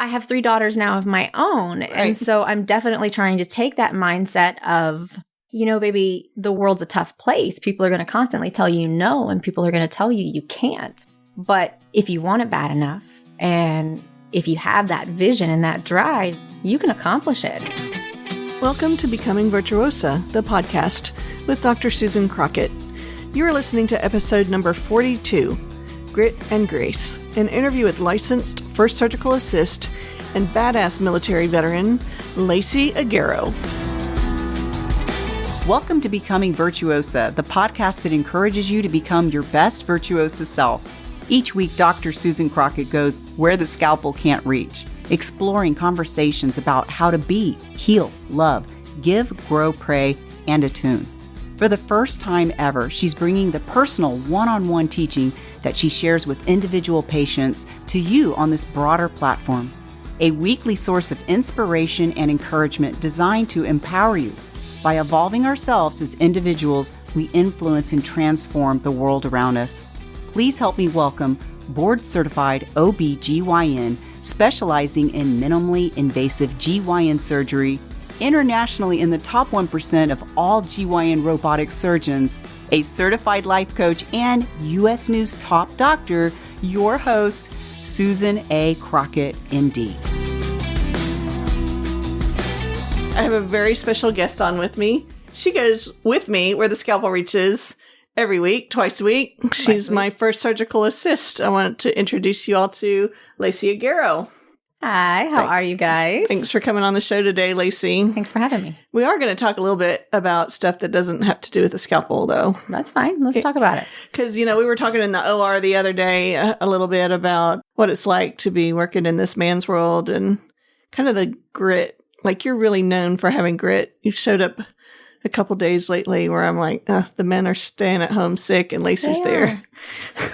I have 3 daughters now of my own. Right. And so I'm definitely trying to take that mindset of, baby, the world's a tough place. People are going to constantly tell you no, and people are going to tell you you can't. But if you want it bad enough, and if you have that vision and that drive, you can accomplish it. Welcome to Becoming Virtuosa, the podcast with Dr. Susan Crockett. You are listening to episode number 42, Grit and Grace, an interview with licensed first surgical assist and badass military veteran, Lacey Aguero. Welcome to Becoming Virtuosa, the podcast that encourages you to become your best virtuosa self. Each week, Dr. Susan Crockett goes where the scalpel can't reach, exploring conversations about how to be, heal, love, give, grow, pray, and attune. For the first time ever, she's bringing the personal one-on-one teaching that she shares with individual patients to you on this broader platform. A weekly source of inspiration and encouragement designed to empower you. By evolving ourselves as individuals, we influence and transform the world around us. Please help me welcome board-certified OB-GYN specializing in minimally invasive GYN surgery, internationally in the top 1% of all GYN robotic surgeons, a certified life coach, and U.S. News top doctor, your host, Susan A. Crockett, MD. I have a very special guest on with me. She goes with me where the scalpel reaches every week, twice a week. She's my first surgical assist. I want to introduce you all to Lacey Aguero. Hi, how are you guys? Thanks for coming on the show today, Lacey. Thanks for having me. We are going to talk a little bit about stuff that doesn't have to do with the scalpel, though. That's fine. Let's talk about it. Because, we were talking in the OR the other day a little bit about what it's like to be working in this man's world and kind of the grit. Like, you're really known for having grit. You showed up a couple days lately where I'm like, the men are staying at home sick and Lacey's there.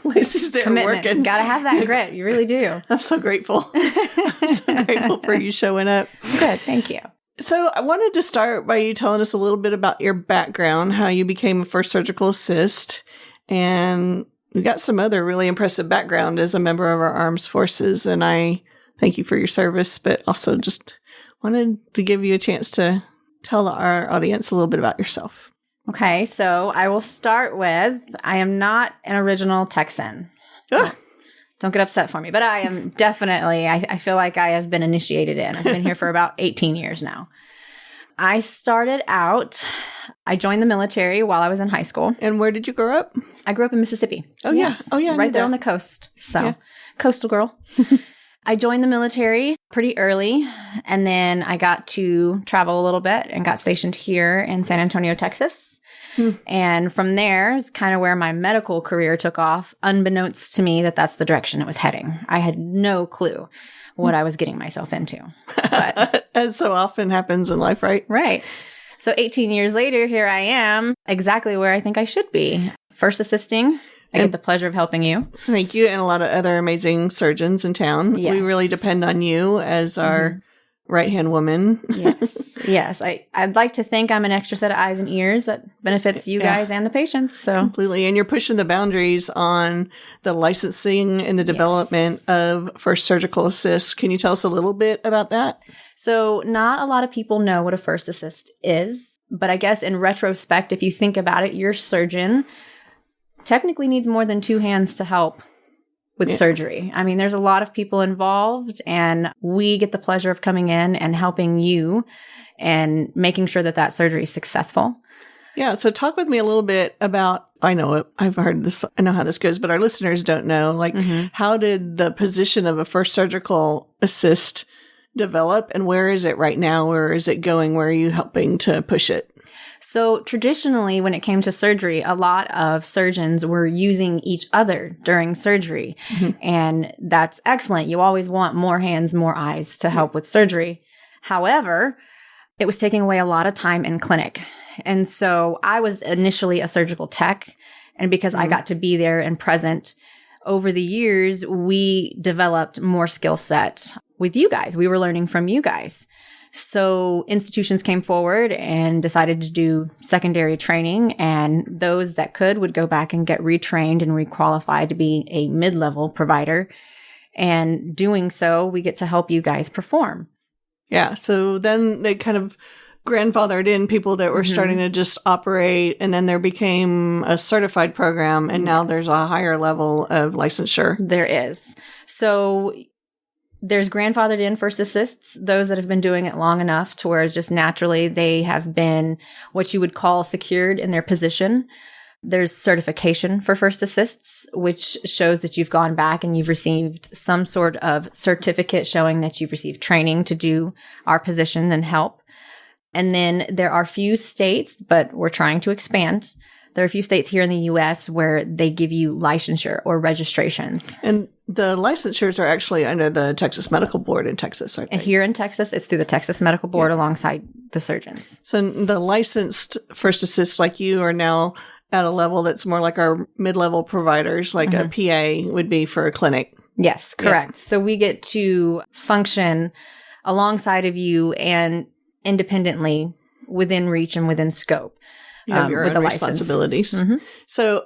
Lacey's there working. Gotta have that grit. You really do. I'm so grateful. I'm so grateful for you showing up. Good. Thank you. So I wanted to start by you telling us a little bit about your background, how you became a first surgical assist, and you got some other really impressive background as a member of our armed forces. And I thank you for your service, but also just wanted to give you a chance to tell our audience a little bit about yourself. Okay, so I will start with, I am not an original Texan. Oh. Don't get upset for me, but I am definitely, I feel like I have been initiated in. I've been here for about 18 years now. I started out, I joined the military while I was in high school. And where did you grow up? I grew up in Mississippi. Oh, yes. Yeah. Oh, yeah. Right there on the coast. So, coastal girl. I joined the military pretty early, and then I got to travel a little bit and got stationed here in San Antonio, Texas. And from there is kind of where my medical career took off, unbeknownst to me that that's the direction it was heading. I had no clue what I was getting myself into. But as so often happens in life, right? Right. So 18 years later, here I am, exactly where I think I should be. First assisting. I get the pleasure of helping you. Thank you. And a lot of other amazing surgeons in town. Yes. We really depend on you as our right-hand woman. Yes. I'd like to think I'm an extra set of eyes and ears that benefits you guys and the patients. So completely. And you're pushing the boundaries on the licensing and the development of first surgical assist. Can you tell us a little bit about that? So not a lot of people know what a first assist is. But I guess in retrospect, if you think about it, your surgeon technically needs more than 2 hands to help with surgery. I mean, there's a lot of people involved, and we get the pleasure of coming in and helping you and making sure that that surgery is successful. Yeah. So talk with me a little bit about, I know it, I've heard this, I know how this goes, but our listeners don't know, like, how did the position of a first surgical assist develop, and where is it right now? Where is it going? Where are you helping to push it? So traditionally, when it came to surgery, a lot of surgeons were using each other during surgery. And that's excellent. You always want more hands, more eyes to help with surgery. However, it was taking away a lot of time in clinic. And so I was initially a surgical tech. And because I got to be there and present, over the years, we developed more skill set with you guys. We were learning from you guys. So institutions came forward and decided to do secondary training, and those that could would go back and get retrained and requalified to be a mid-level provider. And doing so, we get to help you guys perform. Yeah. So then they kind of grandfathered in people that were starting to just operate, and then there became a certified program, and now there's a higher level of licensure. There is. So there's grandfathered in first assists, those that have been doing it long enough to where just naturally they have been what you would call secured in their position. There's certification for first assists, which shows that you've gone back and you've received some sort of certificate showing that you've received training to do our position and help. And then there are few states, but we're trying to expand. There are a few states here in the U.S. where they give you licensure or registrations. And the licensures are actually under the Texas Medical Board in Texas, I think. And here in Texas, it's through the Texas Medical Board alongside the surgeons. So the licensed first assists like you are now at a level that's more like our mid-level providers, like a PA would be for a clinic. Yes, correct. So we get to function alongside of you and independently within reach and within scope. You have your own responsibilities. So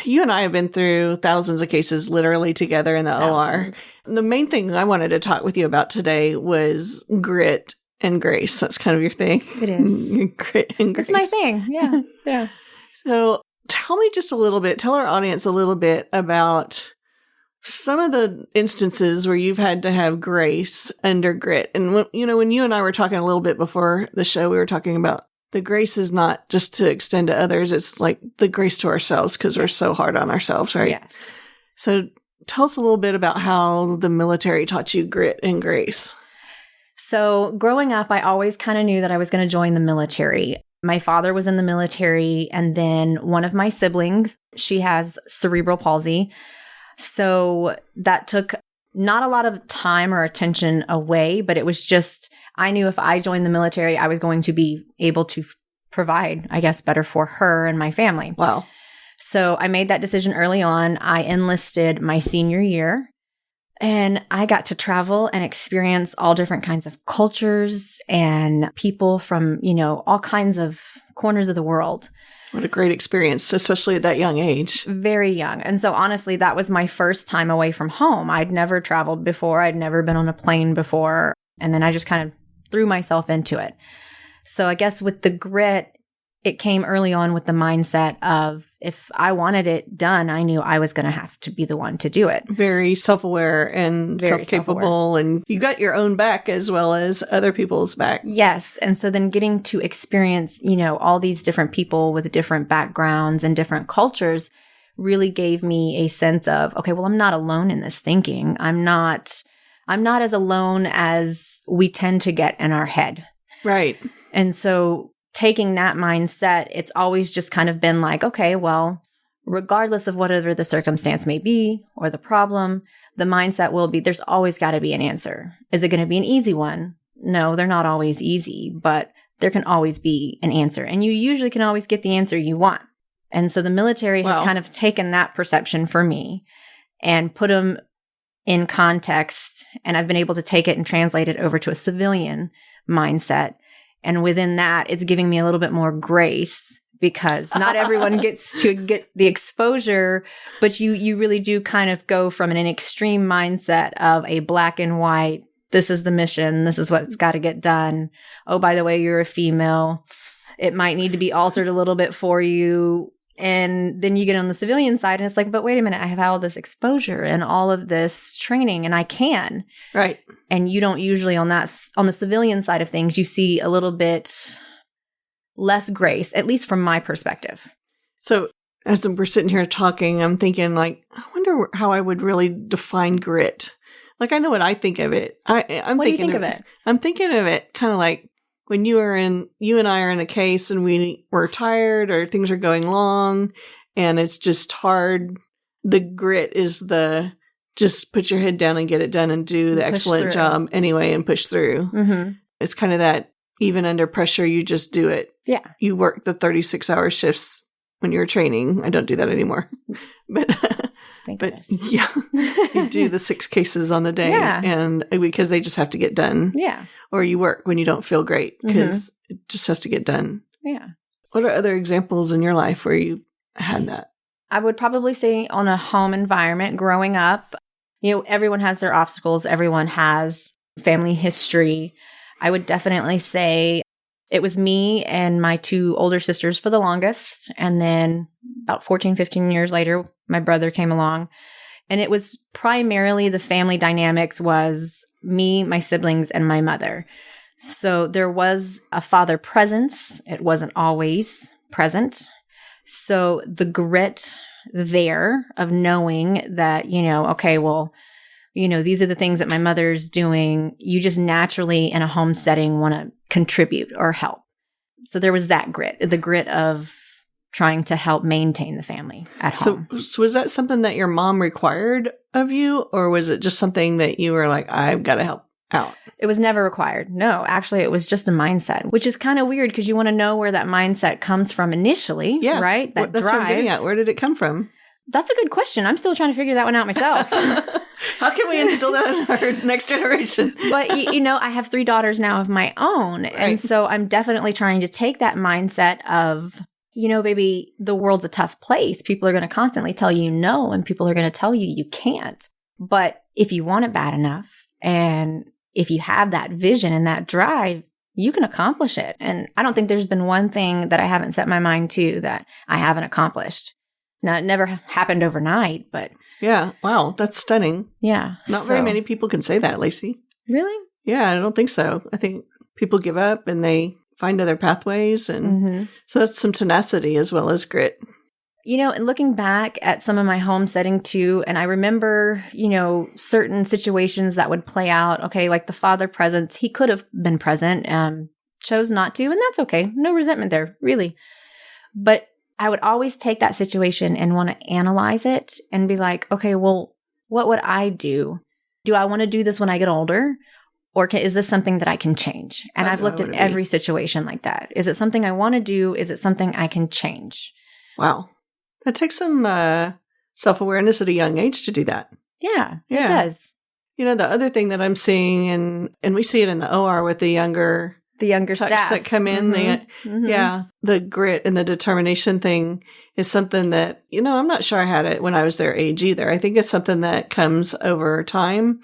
you and I have been through thousands of cases literally together in the OR. The main thing I wanted to talk with you about today was grit and grace. That's kind of your thing. It is. Grit and grace. It's my thing. Yeah. Yeah. So tell me just a little bit, tell our audience a little bit about some of the instances where you've had to have grace under grit. And, when you and I were talking a little bit before the show, we were talking about the grace is not just to extend to others. It's like the grace to ourselves because we're so hard on ourselves, right? Yes. So tell us a little bit about how the military taught you grit and grace. So growing up, I always kind of knew that I was going to join the military. My father was in the military, and then one of my siblings, she has cerebral palsy. So that took not a lot of time or attention away, but it was just, I knew if I joined the military, I was going to be able to provide, I guess, better for her and my family. Wow. So I made that decision early on. I enlisted my senior year, and I got to travel and experience all different kinds of cultures and people from, all kinds of corners of the world. What a great experience, especially at that young age. Very young. And so honestly, that was my first time away from home. I'd never traveled before. I'd never been on a plane before. And then I just kind of threw myself into it. So I guess with the grit, it came early on with the mindset of if I wanted it done, I knew I was going to have to be the one to do it. Very self-aware and self-capable. And you got your own back as well as other people's back. Yes. And so then getting to experience, all these different people with different backgrounds and different cultures really gave me a sense of, okay, well, I'm not alone in this thinking. I'm not as alone as we tend to get in our head. Right. And so taking that mindset, it's always just kind of been like, okay, well, regardless of whatever the circumstance may be or the problem, the mindset will be, there's always got to be an answer. Is it going to be an easy one? No, they're not always easy, but there can always be an answer. And you usually can always get the answer you want. And so the military has kind of taken that perception for me and put them in context. And I've been able to take it and translate it over to a civilian mindset. And within that, it's giving me a little bit more grace because not everyone gets to get the exposure, but you really do kind of go from an extreme mindset of a black and white, this is the mission, this is what's got to get done. Oh, by the way, you're a female. It might need to be altered a little bit for you. And then you get on the civilian side and it's like, but wait a minute, I have all this exposure and all of this training and I can. Right. And you don't usually on the civilian side of things, you see a little bit less grace, at least from my perspective. So as we're sitting here talking, I'm thinking like, I wonder how I would really define grit. Like I know what I think of it. What do you think of it? I'm thinking of it kind of like, when you and I are in a case and we're tired or things are going long and it's just hard, the grit is just put your head down and get it done and do the excellent job anyway and push through. Mm-hmm. It's kind of that even under pressure, you just do it. Yeah. You work the 36-hour shifts when you're training. I don't do that anymore. But yeah, you do the 6 cases on the day and because they just have to get done. Yeah. Or you work when you don't feel great because it just has to get done. Yeah. What are other examples in your life where you had that? I would probably say on a home environment growing up, Everyone has their obstacles. Everyone has family history. I would definitely say it was me and my 2 older sisters for the longest. And then about 14, 15 years later, my brother came along. And it was primarily the family dynamics was me, my siblings, and my mother. So there was a father presence. It wasn't always present. So the grit there of knowing that, okay, well, these are the things that my mother's doing. You just naturally in a home setting want to contribute or help. So there was that grit, the grit of trying to help maintain the family at home. So was that something that your mom required of you, or was it just something that you were like, I've got to help out? It was never required. No, actually, it was just a mindset, which is kind of weird because you want to know where that mindset comes from initially, right? That's drive. What I'm getting at. Where did it come from? That's a good question. I'm still trying to figure that one out myself. How can we instill that in our next generation? But, I have 3 daughters now of my own. Right. And so I'm definitely trying to take that mindset of, baby, the world's a tough place. People are going to constantly tell you no, and people are going to tell you you can't. But if you want it bad enough, and if you have that vision and that drive, you can accomplish it. And I don't think there's been one thing that I haven't set my mind to that I haven't accomplished. Now, it never happened overnight, but... Yeah. Wow. That's stunning. Yeah. Not very many people can say that, Lacey. Really? Yeah, I don't think so. I think people give up and they find other pathways. And so that's some tenacity as well as grit. And looking back at some of my home setting too, and I remember, certain situations that would play out. Okay, like the father presence, he could have been present, chose not to, and that's okay. No resentment there, really. But I would always take that situation and want to analyze it and be like, okay, well, what would I do? Do I want to do this when I get older? Or is this something that I can change? And I've looked at every situation like that. Is it something I want to do? Is it something I can change? Wow. That takes some self-awareness at a young age to do that. Yeah, it does. The other thing that I'm seeing, and we see it in the OR with the younger staff that come in, the grit and the determination thing is something that, I'm not sure I had it when I was their age either. I think it's something that comes over time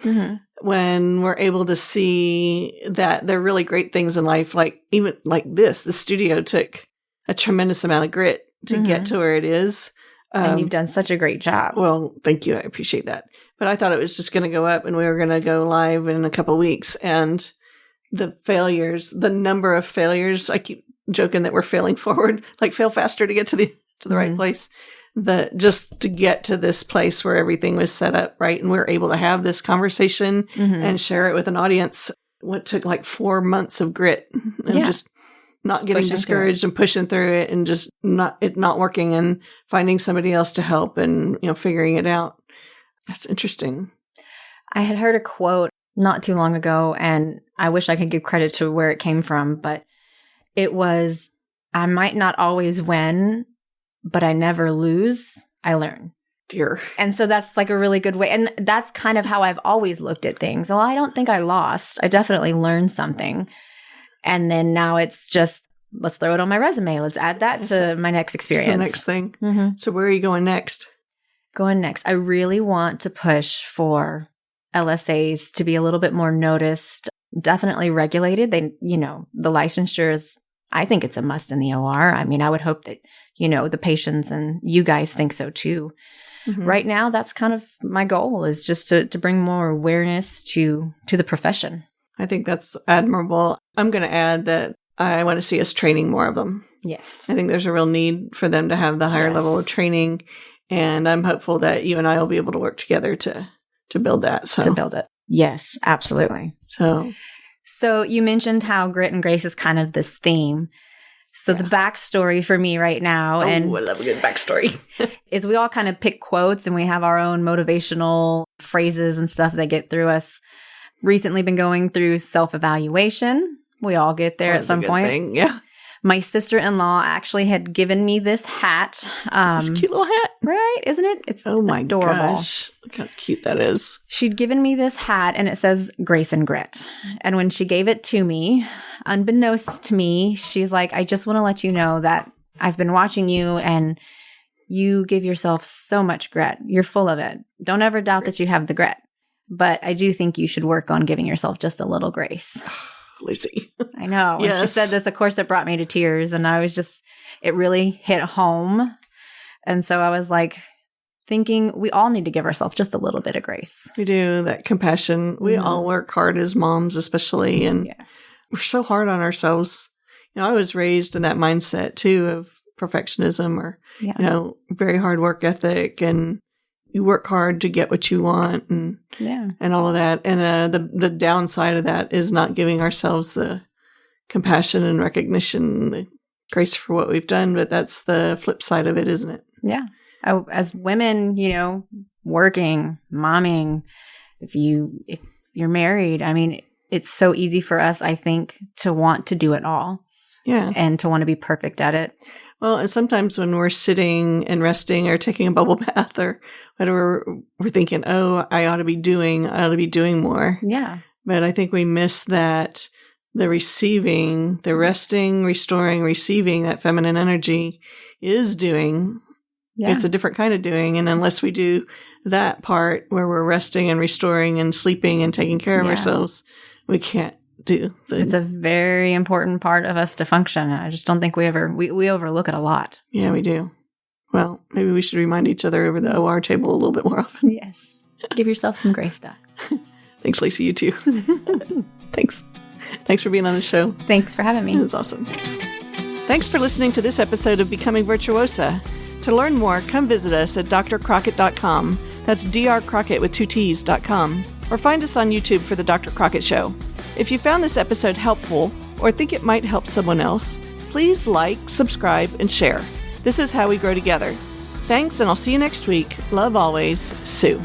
when we're able to see that there are really great things in life. Like even like the studio took a tremendous amount of grit to get to where it is. And you've done such a great job. Well, thank you. I appreciate that. But I thought it was just going to go up and we were going to go live in a couple of weeks. And the number of failures, I keep joking that we're failing forward, like fail faster to get to the right place. Just to get to this place where everything was set up right. And we're able to have this conversation and share it with an audience. What took like 4 months of grit and just not getting discouraged and pushing through it and just not working and finding somebody else to help and, figuring it out. That's interesting. I had heard a quote not too long ago, and I wish I could give credit to where it came from, but it was, I might not always win, but I never lose, I learn. Dear. And so that's like a really good way. And that's kind of how I've always looked at things. Well, I don't think I lost. I definitely learned something. And then now it's just, let's throw it on my resume. Let's add that to my next experience. The next thing. So where are you going next? I really want to push for LSAs to be a little bit more noticed, definitely regulated. The licensure is, I think it's a must in the OR. I mean, I would hope that, the patients and you guys think so too. Right now, that's kind of my goal, is just to bring more awareness to the profession. I think that's admirable. I'm going to add that I want to see us training more of them. Yes. I think there's a real need for them to have the higher level of training. And I'm hopeful that you and I will be able to work together to build that. To build it. Yes, absolutely. So you mentioned how grit and grace is kind of this theme. So the backstory for me right now, I love a good backstory, is we all kind of pick quotes and we have our own motivational phrases and stuff that get through us. Recently been going through self-evaluation. We all get there at some point. Thing. Yeah. My sister-in-law actually had given me this hat. This cute little hat. Right? Isn't it? It's adorable. Gosh. Look how cute that is. She'd given me this hat and it says grace and grit. And when she gave it to me, unbeknownst to me, she's like, I just want to let you know that I've been watching you and you give yourself so much grit. You're full of it. Don't ever doubt that you have the grit. But I do think you should work on giving yourself just a little grace. Lacey. I know. Yes. She said this, of course, that brought me to tears. And I was just, it really hit home. And so I was like thinking we all need to give ourselves just a little bit of grace. We do, that compassion. We all work hard as moms, especially. And we're so hard on ourselves. You know, I was raised in that mindset too of perfectionism or, you know, very hard work ethic, and you work hard to get what you want and all of that. And the downside of that is not giving ourselves the compassion and recognition, the grace for what we've done. But that's the flip side of it, isn't it? Yeah. As women, you know, working, momming, if you're married, I mean, it's so easy for us, I think, to want to do it all. Yeah. And to want to be perfect at it. Well, and sometimes when we're sitting and resting or taking a bubble bath or whatever, we're thinking, oh, I ought to be doing more. Yeah. But I think we miss that the receiving, the resting, restoring, receiving that feminine energy is doing. Yeah. It's a different kind of doing. And unless we do that part where we're resting and restoring and sleeping and taking care of ourselves, we can't do. It's a very important part of us to function. I just don't think we overlook it a lot. Yeah, we do. Well, maybe we should remind each other over the OR table a little bit more often. Yes. Give yourself some grace, Doc. Thanks, Lacey. You too. Thanks. Thanks for being on the show. Thanks for having me. It was awesome. Thanks for listening to this episode of Becoming Virtuosa. To learn more, come visit us at drcrockett.com. That's drcrockett with 2 T's.com. Or find us on YouTube for The Dr. Crockett Show. If you found this episode helpful or think it might help someone else, please like, subscribe, and share. This is how we grow together. Thanks, and I'll see you next week. Love always, Sue.